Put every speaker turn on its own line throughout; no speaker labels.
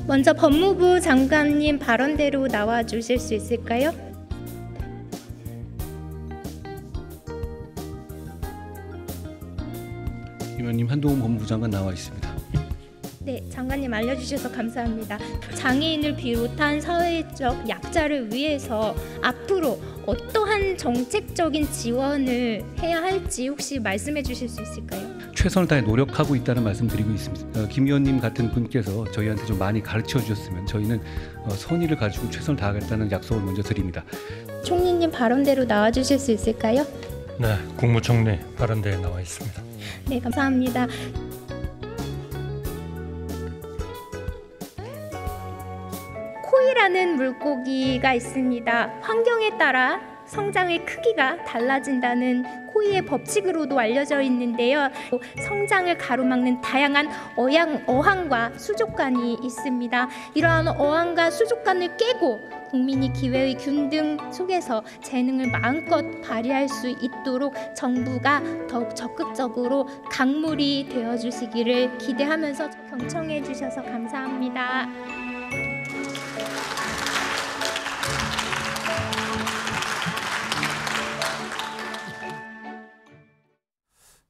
먼저 법무부 장관님 발언대로 나와 주실 수 있을까요?
의원님, 한동훈 법무부 장관 나와 있습니다.
네, 장관님 알려주셔서 감사합니다. 장애인을 비롯한 사회적 약자를 위해서 앞으로 어떠한 정책적인 지원을 해야 할지 혹시 말씀해 주실 수 있을까요?
최선을 다해 노력하고 있다는 말씀드리고 있습니다. 김 의원님 같은 분께서 저희한테 좀 많이 가르쳐 주셨으면 저희는 선의를 가지고 최선을 다하겠다는 약속을 먼저 드립니다.
총리님 발언대로 나와 주실 수 있을까요?
네, 국무총리 발언대에 나와 있습니다.
네, 감사합니다. 코이라는 물고기가 있습니다. 환경에 따라 성장의 크기가 달라진다는 코이의 법칙으로도 알려져 있는데요. 성장을 가로막는 다양한 어항과 수족관이 있습니다. 이러한 어항과 수족관을 깨고 국민이 기회의 균등 속에서 재능을 마음껏 발휘할 수 있도록 정부가 더욱 적극적으로 강물이 되어주시기를 기대하면서 경청해 주셔서 감사합니다.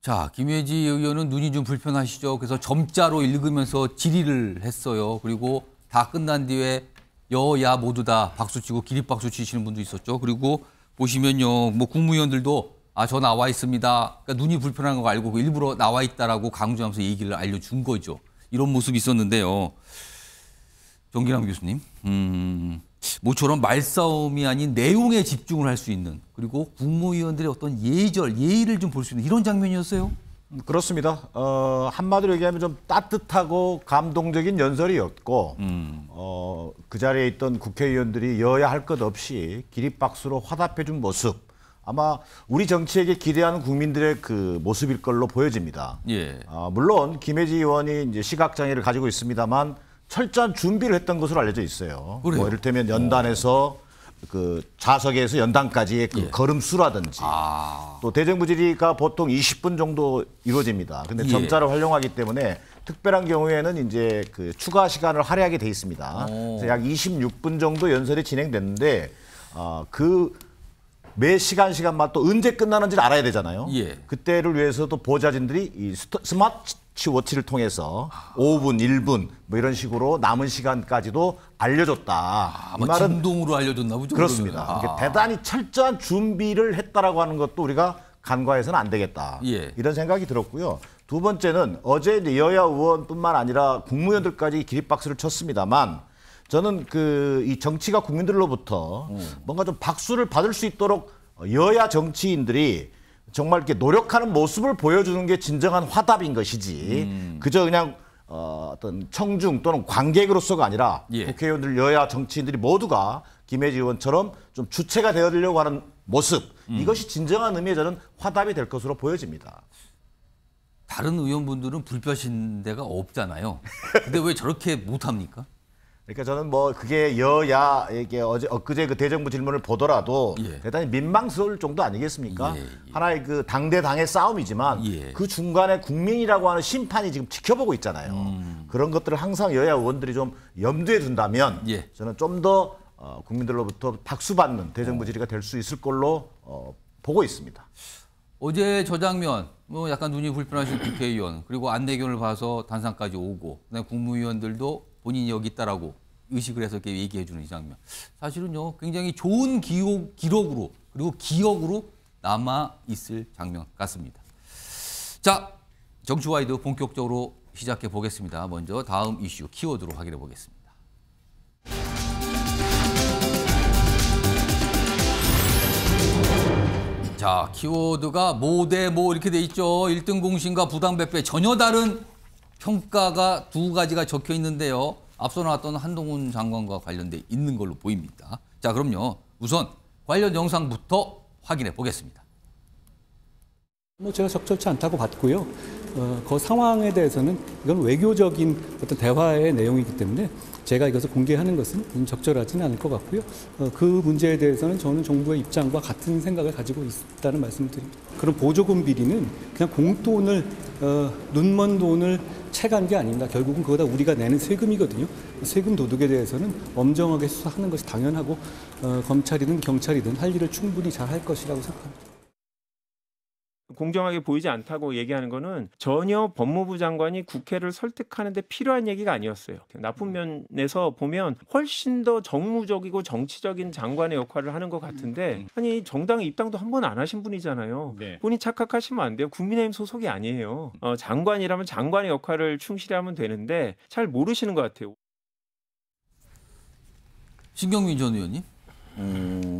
자, 김혜지 의원은 눈이 좀 불편하시죠. 그래서 점자로 읽으면서 질의를 했어요. 그리고 다 끝난 뒤에 여야 모두 다 박수치고 기립박수 치시는 분도 있었죠. 그리고 보시면요, 뭐 국무위원들도 저 나와 있습니다. 그러니까 눈이 불편한 거 알고 일부러 나와 있다라고 강조하면서 얘기를 알려준 거죠. 이런 모습이 있었는데요. 정기남 교수님, 모처럼 말싸움이 아닌 내용에 집중을 할 수 있는, 그리고 국무위원들의 어떤 예의를 좀 볼 수 있는 이런 장면이었어요.
그렇습니다. 한마디로 얘기하면 좀 따뜻하고 감동적인 연설이었고, 그 자리에 있던 국회의원들이 여야 할 것 없이 기립박수로 화답해준 모습, 아마 우리 정치에게 기대하는 국민들의 그 모습일 걸로 보여집니다.
예.
물론 김혜지 의원이 이제 시각장애를 가지고 있습니다만 철저한 준비를 했던 것으로 알려져 있어요.
그래요?
뭐 이를테면 연단에서 그 좌석에서 연단까지의 그 걸음수라든지 또 대정부 질의가 보통 20분 정도 이루어집니다. 근데 점자를 활용하기 때문에 특별한 경우에는 이제 그 추가 시간을 할애하게 돼 있습니다. 그래서 약 26분 정도 연설이 진행됐는데 그 매 시간마다 또 언제 끝나는지를 알아야 되잖아요.
예.
그때를 위해서도 보좌진들이 이 스마트워치를 통해서 5분, 1분 뭐 이런 식으로 남은 시간까지도 알려줬다. 이 말은
진동으로 알려줬나 보죠.
그렇습니다. 그러니까 대단히 철저한 준비를 했다라고 하는 것도 우리가 간과해서는 안 되겠다.
예.
이런 생각이 들었고요. 두 번째는 어제 이제 여야 의원뿐만 아니라 국무위원들까지 기립박수를 쳤습니다만 저는 이 정치가 국민들로부터 뭔가 좀 박수를 받을 수 있도록 여야 정치인들이 정말 이렇게 노력하는 모습을 보여주는 게 진정한 화답인 것이지 그저 그냥 어떤 청중 또는 관객으로서가 아니라 국회의원들 여야 정치인들이 모두가 김혜지 의원처럼 좀 주체가 되어주려고 하는 모습 이것이 진정한 의미의 저는 화답이 될 것으로 보여집니다.
다른 의원분들은 불편하신 데가 없잖아요. 근데 왜 저렇게 못합니까?
그러니까 저는 뭐 그게 여야에게 엊그제 그 대정부 질문을 보더라도 대단히 민망스러울 정도 아니겠습니까? 하나의 그 당대당의 싸움이지만 그 중간에 국민이라고 하는 심판이 지금 지켜보고 있잖아요. 그런 것들을 항상 여야 의원들이 좀 염두에 둔다면 저는 좀 더 국민들로부터 박수받는 대정부 질의가 될 수 있을 걸로 보고 있습니다.
어제 저 장면, 뭐 약간 눈이 불편하신 국회의원, 그리고 안내견을 봐서 단상까지 오고, 그다음에 국무위원들도 본인이 여기 있다라고 의식을 해서 이렇게 얘기해주는 이 장면. 사실은요, 굉장히 좋은 기록으로, 그리고 기억으로 남아있을 장면 같습니다. 자, 정치와이드 본격적으로 시작해 보겠습니다. 먼저 다음 이슈 키워드로 확인해 보겠습니다. 자, 키워드가 뭐 대 뭐 이렇게 돼 있죠. 1등 공신과 부당배패 전혀 다른 평가가 두 가지가 적혀 있는데요. 앞서 나왔던 한동훈 장관과 관련돼 있는 걸로 보입니다. 자, 그럼요. 우선 관련 영상부터 확인해 보겠습니다.
제가 적절치 않다고 봤고요. 그 상황에 대해서는 이건 외교적인 어떤 대화의 내용이기 때문에 제가 이것을 공개하는 것은 적절하지는 않을 것 같고요. 그 문제에 대해서는 저는 정부의 입장과 같은 생각을 가지고 있다는 말씀을 드립니다. 그런 보조금 비리는 그냥 공돈을 눈먼 돈을 채간 게 아닙니다. 결국은 그거다 우리가 내는 세금이거든요. 세금 도둑에 대해서는 엄정하게 수사하는 것이 당연하고 검찰이든 경찰이든 할 일을 충분히 잘 할 것이라고 생각합니다.
공정하게 보이지 않다고 얘기하는 거는 전혀 법무부 장관이 국회를 설득하는 데 필요한 얘기가 아니었어요. 나쁜 면에서 보면 훨씬 더 정무적이고 정치적인 장관의 역할을 하는 것 같은데 아니 정당의 입당도 한 번 안 하신 분이잖아요.
네.
본인 착각하시면 안 돼요. 국민의힘 소속이 아니에요. 장관이라면 장관의 역할을 충실히 하면 되는데 잘 모르시는 것 같아요.
신경민 전 의원님.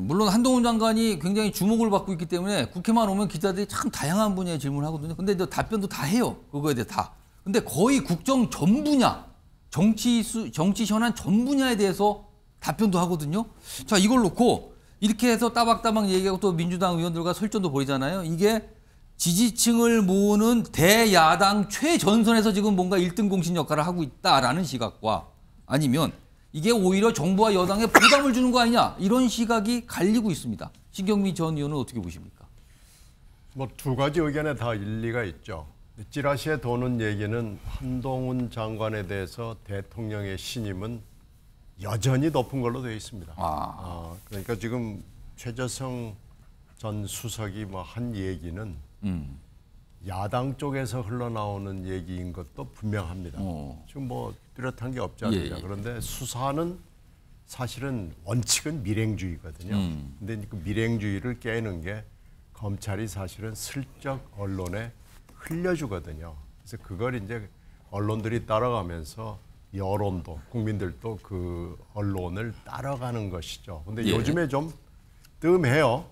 물론 한동훈 장관이 굉장히 주목을 받고 있기 때문에 국회만 오면 기자들이 참 다양한 분야의 질문을 하거든요. 근데 답변도 다 해요. 그거에 대해 다. 근데 거의 국정 전 분야, 정치 현안 전 분야에 대해서 답변도 하거든요. 자, 이걸 놓고 이렇게 해서 따박따박 얘기하고 또 민주당 의원들과 설전도 벌이잖아요. 이게 지지층을 모으는 대야당 최전선에서 지금 뭔가 1등 공신 역할을 하고 있다라는 시각과 아니면 이게 오히려 정부와 여당에 부담을 주는 거 아니냐 이런 시각이 갈리고 있습니다. 신경민 전 의원은 어떻게 보십니까?
뭐 두 가지 의견에 다 일리가 있죠. 찌라시에 도는 얘기는 한동훈 장관에 대해서 대통령의 신임은 여전히 높은 걸로 되어 있습니다. 그러니까 지금 최재성 전 수석이 뭐 한 얘기는 야당 쪽에서 흘러나오는 얘기인 것도 분명합니다. 지금 뭐 뚜렷한 게 없지 않느냐.
예.
그런데 수사는 사실은 원칙은 밀행주의거든요. 근데 그 밀행주의를 깨는 게 검찰이 사실은 슬쩍 언론에 흘려주거든요. 그래서 그걸 이제 언론들이 따라가면서 여론도 국민들도 그 언론을 따라가는 것이죠. 근데
예.
요즘에 좀 뜸해요.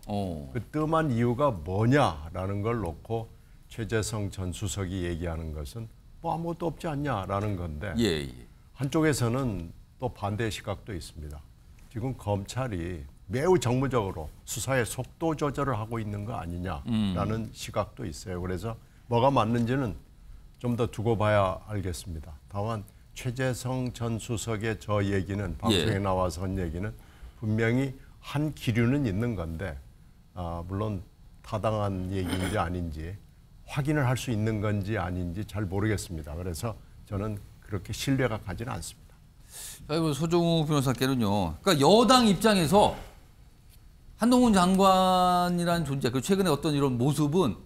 그 뜸한 이유가 뭐냐라는 걸 놓고 최재성 전 수석이 얘기하는 것은 뭐 아무것도 없지 않냐라는 건데
예.
한쪽에서는 또 반대 시각도 있습니다. 지금 검찰이 매우 정무적으로 수사의 속도 조절을 하고 있는 거 아니냐라는 시각도 있어요. 그래서 뭐가 맞는지는 좀 더 두고 봐야 알겠습니다. 다만 최재성 전 수석의 저 얘기는 방송에 나와서 한 얘기는 분명히 한 기류는 있는 건데 물론 타당한 얘기인지 아닌지 확인을 할 수 있는 건지 아닌지 잘 모르겠습니다. 그래서 저는 그렇게 신뢰가 가지는 않습니다.
소종욱 변호사께는요. 그러니까 여당 입장에서 한동훈 장관이라는 존재, 그 최근에 어떤 이런 모습은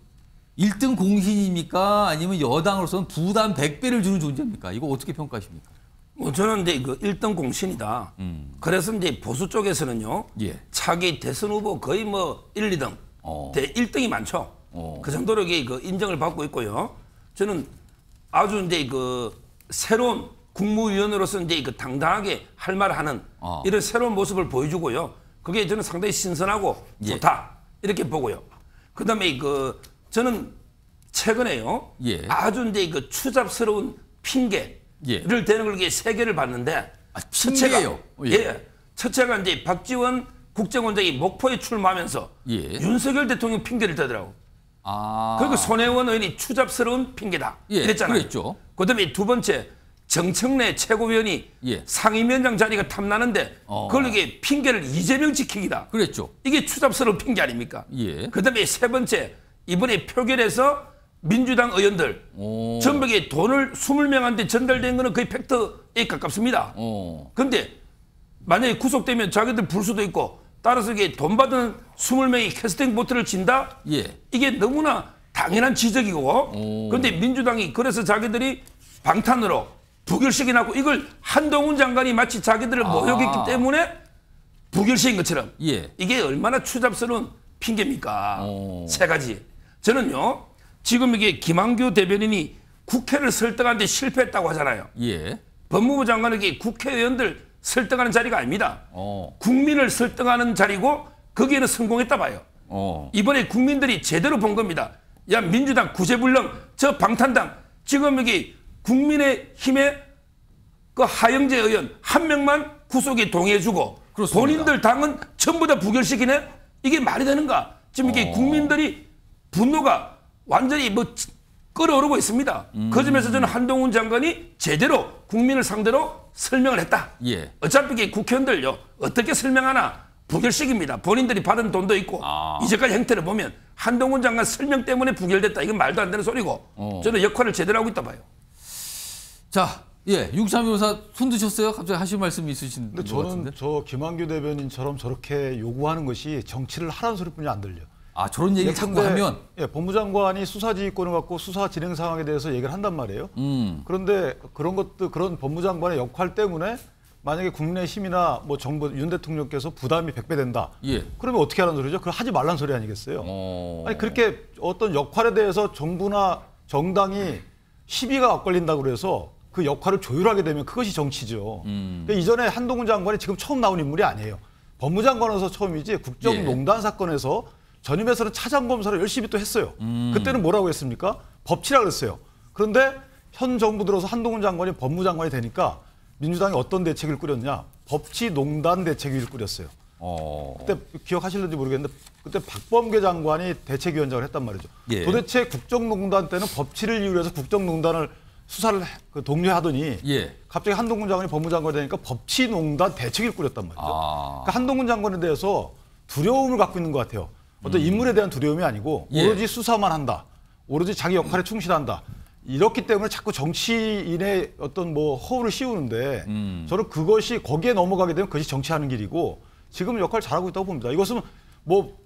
1등 공신입니까? 아니면 여당으로서는 부담 100배를 주는 존재입니까? 이거 어떻게 평가하십니까?
뭐 저는 이제 그 1등 공신이다. 그래서 이제 보수 쪽에서는요. 차기 대선 후보 거의 뭐 1, 2등, 1등이 많죠. 그 정도로 그 인정을 받고 있고요. 저는 아주 이제 그 새로운 국무위원으로서 이제 그 당당하게 할 말을 하는 이런 새로운 모습을 보여주고요. 그게 저는 상당히 신선하고 좋다 이렇게 보고요. 그다음에 그 저는 최근에요. 아주 이제 그 추잡스러운 핑계를 대는 걸 세 개를 봤는데
핑계예요.
첫째가 이제 박지원 국정원장이 목포에 출마하면서 윤석열 대통령 핑계를 대더라고. 그리고 손혜원 의원이 추잡스러운 핑계다 이랬잖아요.
그랬죠.
그다음에 두 번째 정청래 최고위원이 상임위원장 자리가 탐나는데 그걸 이게 핑계를 이재명 지키기다.
그랬죠.
이게 추잡스러운 핑계 아닙니까? 그다음에 세 번째 이번에 표결에서 민주당 의원들 전부 돈을 20명한테 전달된 거는 거의 팩트에 가깝습니다. 그런데 만약에 구속되면 자기들 불 수도 있고 따라서 이게 돈 받은 20명이 캐스팅 보트를 친다? 이게 너무나 당연한 지적이고 그런데 민주당이 그래서 자기들이 방탄으로 부결시키고 이걸 한동훈 장관이 마치 자기들을 모욕했기 때문에 부결시킨 것처럼 이게 얼마나 추잡스러운 핑계입니까? 세 가지. 저는요. 지금 이게 김한규 대변인이 국회를 설득하는데 실패했다고 하잖아요. 법무부 장관에게 국회의원들 설득하는 자리가 아닙니다. 국민을 설득하는 자리고 거기에는 성공했다 봐요. 이번에 국민들이 제대로 본 겁니다. 야 민주당 구제불능 저 방탄당 지금 여기 국민의힘의 그 하영재 의원 한 명만 구속에 동의해주고 그렇습니다. 본인들 당은 전부 다 부결시키네? 이게 말이 되는가? 지금 이게 국민들이 분노가 완전히 뭐 끓어오르고 있습니다. 그 점에서 저는 한동훈 장관이 제대로 국민을 상대로 설명을 했다. 어차피 이게 국회의원들요 어떻게 설명하나 부결식입니다. 본인들이 받은 돈도 있고 이제까지 행태를 보면 한동훈 장관 설명 때문에 부결됐다. 이건 말도 안 되는 소리고 저는 역할을 제대로 하고 있다 봐요.
자, 예, 육삼 변호사 손 드셨어요? 갑자기 하실 말씀이 있으신 것
근데
같은데.
저는 저 김한규 대변인처럼 저렇게 요구하는 것이 정치를 하라는 소리뿐이 안 들려.
아, 저런 얘기 자꾸 하면
예, 법무장관이 수사지휘권을 갖고 수사 진행 상황에 대해서 얘기를 한단 말이에요. 그런데 그런 것도 그런 법무장관의 역할 때문에 만약에 국민의힘이나 뭐 정부 윤 대통령께서 부담이 100배 된다.
예.
그러면 어떻게 하라는 소리죠? 그걸 하지 말라는 소리 아니겠어요? 아니 그렇게 어떤 역할에 대해서 정부나 정당이 시비가 엇갈린다고 그래서 그 역할을 조율하게 되면 그것이 정치죠. 그러니까 이전에 한동훈 장관이 지금 처음 나온 인물이 아니에요. 법무장관에서 처음이지 국정농단 사건에서 전임에서는 차장검사를 열심히 또 했어요. 그때는 뭐라고 했습니까? 법치라 그랬어요. 그런데 현 정부 들어서 한동훈 장관이 법무장관이 되니까 민주당이 어떤 대책을 꾸렸냐? 법치농단 대책위를 꾸렸어요. 그때 기억하실는지 모르겠는데 그때 박범계 장관이 대책위원장을 했단 말이죠.
예.
도대체 국정농단 때는 법치를 이유로 해서 국정농단을 수사를 독려하더니
예.
갑자기 한동훈 장관이 법무장관이 되니까 법치농단 대책위를 꾸렸단 말이죠. 그러니까 한동훈 장관에 대해서 두려움을 갖고 있는 것 같아요. 어떤 인물에 대한 두려움이 아니고 오로지 수사만 한다. 오로지 자기 역할에 충실한다. 이렇기 때문에 자꾸 정치인의 어떤 뭐 허울을 씌우는데 저는 그것이 거기에 넘어가게 되면 그것이 정치하는 길이고 지금 역할 잘하고 있다고 봅니다. 이것은 뭐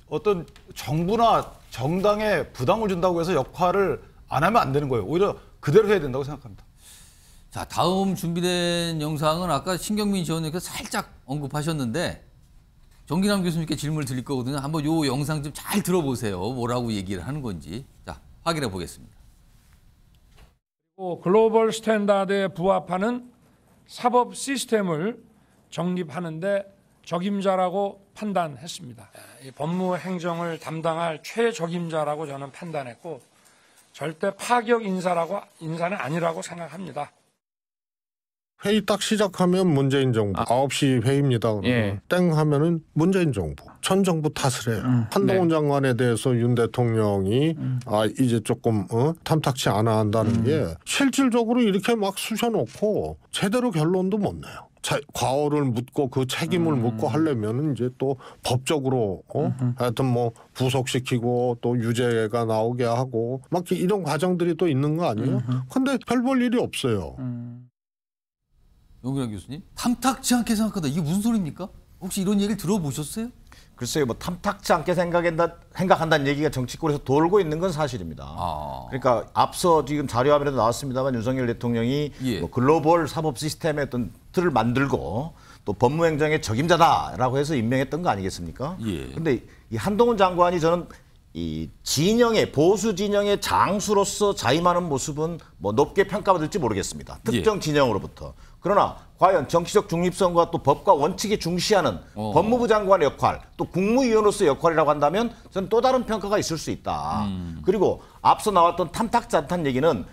어떤 정부나 정당에 부담을 준다고 해서 역할을 안 하면 안 되는 거예요. 오히려 그대로 해야 된다고 생각합니다.
자, 다음 준비된 영상은 아까 신경민 지원님께서 살짝 언급하셨는데 정기남 교수님께 질문을 드릴 거거든요. 한번 요 영상 좀 잘 들어보세요. 뭐라고 얘기를 하는 건지. 자, 확인해 보겠습니다.
글로벌 스탠다드에 부합하는 사법 시스템을 정립하는 데 적임자라고 판단했습니다. 이 법무 행정을 담당할 최적임자라고 저는 판단했고 절대 파격 인사는 아니라고 생각합니다.
회의 딱 시작하면 문재인 정부 9시 회의입니다. 땡 하면은 문재인 정부 전 정부 탓을 해요. 한동훈 장관에 대해서 윤 대통령이 이제 조금 탐탁치 않아 한다는 게 실질적으로 이렇게 막 쑤셔놓고 제대로 결론도 못 내요. 과오를 묻고 그 책임을 묻고 하려면 이제 또 법적으로 하여튼 뭐 구속시키고 또 유죄가 나오게 하고 막 이런 과정들이 또 있는 거 아니에요? 근데 별 볼 일이 없어요.
용기란 교수님, 탐탁지 않게 생각한다. 이게 무슨 소리입니까? 혹시 이런 얘기를 들어보셨어요?
글쎄요, 뭐 탐탁지 않게 생각한다는 얘기가 정치권에서 돌고 있는 건 사실입니다. 그러니까 앞서 지금 자료화면에도 나왔습니다만 윤석열 대통령이 뭐 글로벌 사법 시스템의 어떤 틀을 만들고 또 법무행정의 적임자다라고 해서 임명했던 거 아니겠습니까? 그런데 이 한동훈 장관이 저는 이 진영의 보수 진영의 장수로서 자임하는 모습은 뭐 높게 평가받을지 모르겠습니다. 특정 진영으로부터. 그러나 과연 정치적 중립성과 또 법과 원칙에 중시하는 법무부 장관의 역할, 또 국무위원으로서의 역할이라고 한다면 저는 또 다른 평가가 있을 수 있다. 그리고 앞서 나왔던 탐탁지 않다는 얘기는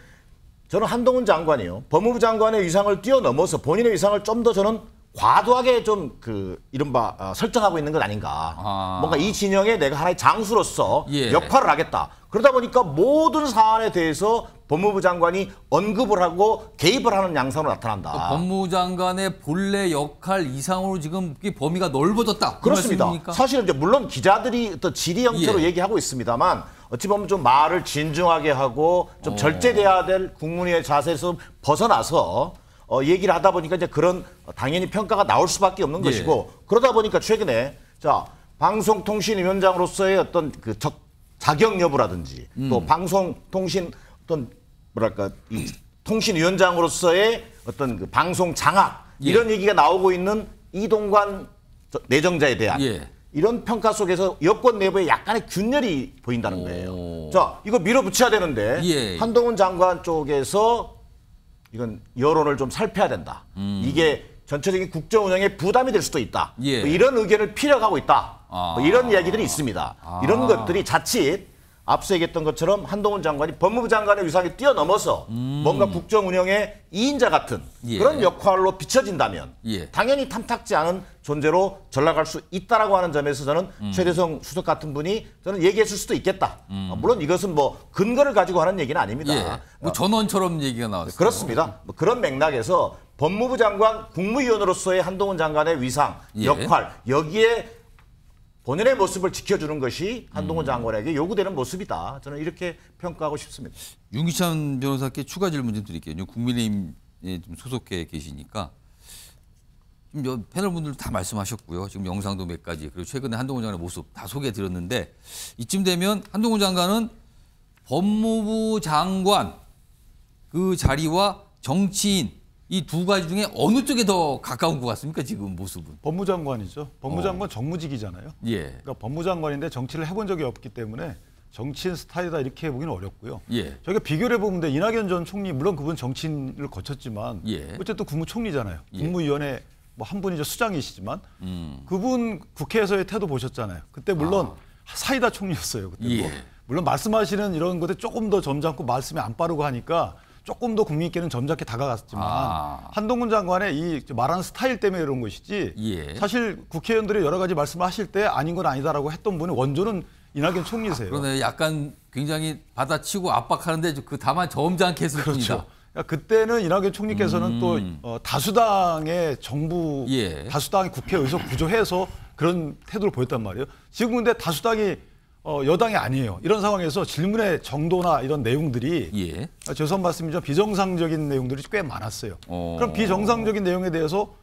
저는 한동훈 장관이요. 법무부 장관의 위상을 뛰어넘어서 본인의 위상을 좀 더 저는 과도하게 좀 이른바 설정하고 있는 것 아닌가. 뭔가 이 진영에 내가 하나의 장수로서 역할을 하겠다. 그러다 보니까 모든 사안에 대해서 법무부 장관이 언급을 하고 개입을 하는 양상으로 나타난다.
법무부 장관의 본래 역할 이상으로 지금 범위가 넓어졌다.
그렇습니다.
말씀입니까?
사실은 이제 물론 기자들이 어떤 질의 형태로 얘기하고 있습니다만 어찌 보면 좀 말을 진중하게 하고 좀 절제돼야 될 국문의 자세에서 벗어나서 얘기를 하다 보니까 이제 그런 당연히 평가가 나올 수밖에 없는 것이고 그러다 보니까 최근에 자 방송통신위원장으로서의 어떤 그 자격 여부라든지 또 방송통신 어떤 뭐랄까 이 통신위원장으로서의 어떤 그 방송 장악 이런 얘기가 나오고 있는 이동관 내정자에 대한 이런 평가 속에서 여권 내부에 약간의 균열이 보인다는 거예요. 자 이거 밀어붙여야 되는데 한동훈 장관 쪽에서 이건 여론을 좀 살펴야 된다. 이게 전체적인 국정 운영에 부담이 될 수도 있다. 뭐 이런 의견을 피력하고 있다. 뭐 이런 이야기들이 있습니다. 이런 것들이 자칫 앞서 얘기했던 것처럼 한동훈 장관이 법무부 장관의 위상에 뛰어넘어서 뭔가 국정 운영의 2인자 같은 그런 역할로 비춰진다면 당연히 탐탁지 않은 존재로 전락할 수 있다라고 하는 점에서 저는 최대성 수석 같은 분이 저는 얘기했을 수도 있겠다. 물론 이것은 뭐 근거를 가지고 하는 얘기는 아닙니다.
뭐 전원처럼 얘기가 나왔어요.
그렇습니다. 뭐 그런 맥락에서 법무부 장관 국무위원으로서의 한동훈 장관의 위상, 역할 여기에 본연의 모습을 지켜주는 것이 한동훈 장관에게 요구되는 모습이다. 저는 이렇게 평가하고 싶습니다.
윤기찬 변호사께 추가 질문 좀 드릴게요. 국민의힘에 좀 소속해 계시니까 지금 패널 분들 다 말씀하셨고요. 지금 영상도 몇 가지 그리고 최근에 한동훈 장관의 모습 다 소개해 드렸는데 이쯤 되면 한동훈 장관은 법무부 장관 그 자리와 정치인 이 두 가지 중에 어느 쪽에 더 가까운 것 같습니까? 지금 모습은.
법무장관이죠. 법무장관 정무직이잖아요.
예.
그러니까 법무장관인데 정치를 해본 적이 없기 때문에 정치인 스타일이다 이렇게 해보기는 어렵고요.
예.
저희가 비교를 해보면 돼. 이낙연 전 총리 물론 그분 정치인을 거쳤지만
예.
어쨌든 국무총리잖아요.
예.
국무위원회 뭐 한 분이죠. 수장이시지만 그분 국회에서의 태도 보셨잖아요. 그때 물론 사이다 총리였어요. 그때
예.
뭐. 물론 말씀하시는 이런 것들 조금 더 점잖고 말씀이 안 빠르고 하니까 조금 더 국민께는 점잖게 다가갔지만 한동훈 장관의 이 말하는 스타일 때문에 이런 것이지
예.
사실 국회의원들이 여러 가지 말씀을 하실 때 아닌 건 아니다라고 했던 분이 원조는 이낙연 총리세요.
그러네. 약간 굉장히 받아치고 압박하는데 그 다만 점잖게 했을 뿐이다.
그렇죠. 그러니까 그때는 이낙연 총리께서는 또 다수당의 정부,
예.
다수당의 국회 의석 구조해서 그런 태도를 보였단 말이에요. 지금 근데 다수당이 여당이 아니에요. 이런 상황에서 질문의 정도나 이런 내용들이
예.
죄송한 말씀이지만 비정상적인 내용들이 꽤 많았어요. 그럼 비정상적인 내용에 대해서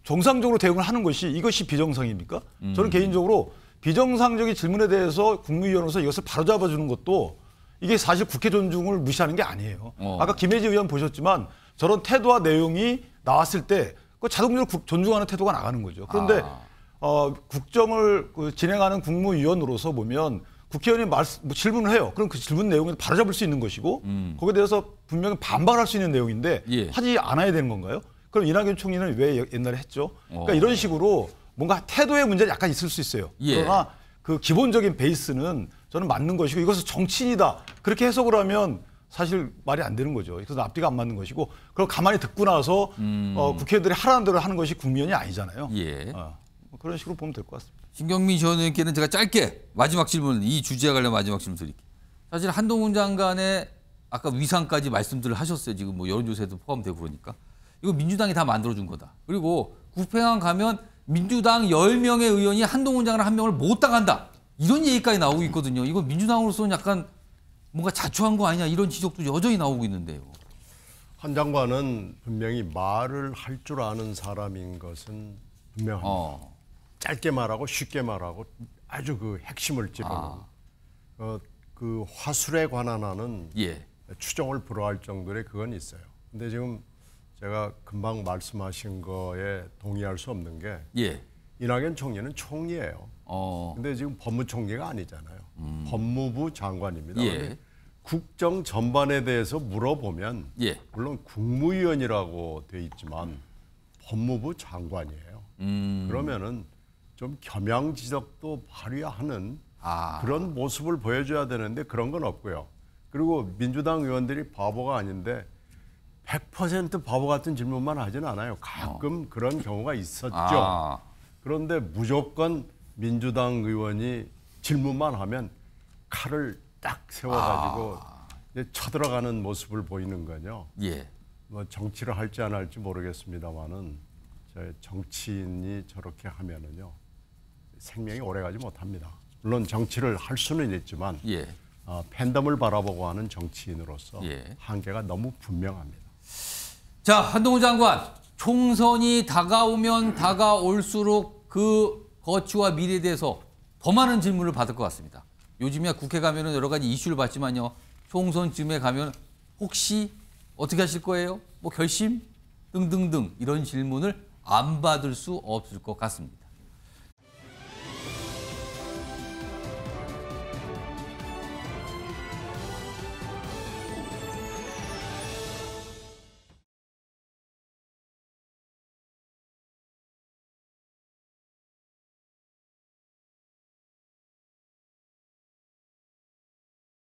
정상적으로 대응을 하는 것이 이것이 비정상입니까? 저는 개인적으로 비정상적인 질문에 대해서 국무위원으로서 이것을 바로잡아주는 것도 이게 사실 국회 존중을 무시하는 게 아니에요. 아까 김혜지 의원 보셨지만 저런 태도와 내용이 나왔을 때 그 자동적으로 존중하는 태도가 나가는 거죠. 그런데 국정을 진행하는 국무위원으로서 보면 국회의원이 질문을 해요. 그럼 그 질문 내용을 바로잡을 수 있는 것이고 거기에 대해서 분명히 반박할 수 있는 내용인데
예.
하지 않아야 되는 건가요? 그럼 이낙연 총리는 왜 옛날에 했죠? 그러니까 이런 식으로 뭔가 태도의 문제는 약간 있을 수 있어요.
예.
그러나 그 기본적인 베이스는 저는 맞는 것이고 이것은 정치인이다. 그렇게 해석을 하면 사실 말이 안 되는 거죠. 그래서 앞뒤가 안 맞는 것이고 그걸 가만히 듣고 나서 국회의원들이 하라는 대로 하는 것이 국민이 아니잖아요.
예.
그런 식으로 보면 될 것 같습니다.
신경민 전 의원께는 제가 짧게 마지막 질문, 이 주제와 관련 마지막 질문 드릴게요. 사실 한동훈 장관의 아까 위상까지 말씀들을 하셨어요. 지금 뭐 여론조사에도 포함되고 그러니까. 이거 민주당이 다 만들어준 거다. 그리고 국회의원 가면 민주당 10명의 의원이 한동훈 장관 한 명을 못 당한다. 이런 얘기까지 나오고 있거든요. 이거 민주당으로서는 약간 뭔가 자초한 거 아니냐 이런 지적도 여전히 나오고 있는데요.
한 장관은 분명히 말을 할 줄 아는 사람인 것은 분명합니다. 짧게 말하고 쉽게 말하고 아주 그 핵심을 찝어놓은 그 화술에 관한 하는
예.
추정을 불허할 정도의 그건 있어요. 근데 지금 제가 금방 말씀하신 거에 동의할 수 없는 게
예.
이낙연 총리는 총리예요. 근데 지금 법무총리가 아니잖아요. 법무부 장관입니다.
예.
국정 전반에 대해서 물어보면
예.
물론 국무위원이라고 돼 있지만 법무부 장관이에요. 그러면은 좀 겸양지적도 발휘하는 그런 모습을 보여줘야 되는데 그런 건 없고요. 그리고 민주당 의원들이 바보가 아닌데 100% 바보 같은 질문만 하진 않아요. 가끔 그런 경우가 있었죠. 그런데 무조건 민주당 의원이 질문만 하면 칼을 딱 세워가지고 이제 쳐들어가는 모습을 보이는 거죠.
예.
뭐 정치를 할지 안 할지 모르겠습니다만은 정치인이 저렇게 하면은요 생명이 오래가지 못합니다. 물론 정치를 할 수는 있지만
예.
팬덤을 바라보고 하는 정치인으로서
예.
한계가 너무 분명합니다.
자, 한동훈 장관, 총선이 다가오면 다가올수록 그 거취와 미래에 대해서 더 많은 질문을 받을 것 같습니다. 요즘에 국회 가면은 여러 가지 이슈를 받지만요. 총선쯤에 가면 혹시 어떻게 하실 거예요? 뭐 결심? 등등등 이런 질문을 안 받을 수 없을 것 같습니다.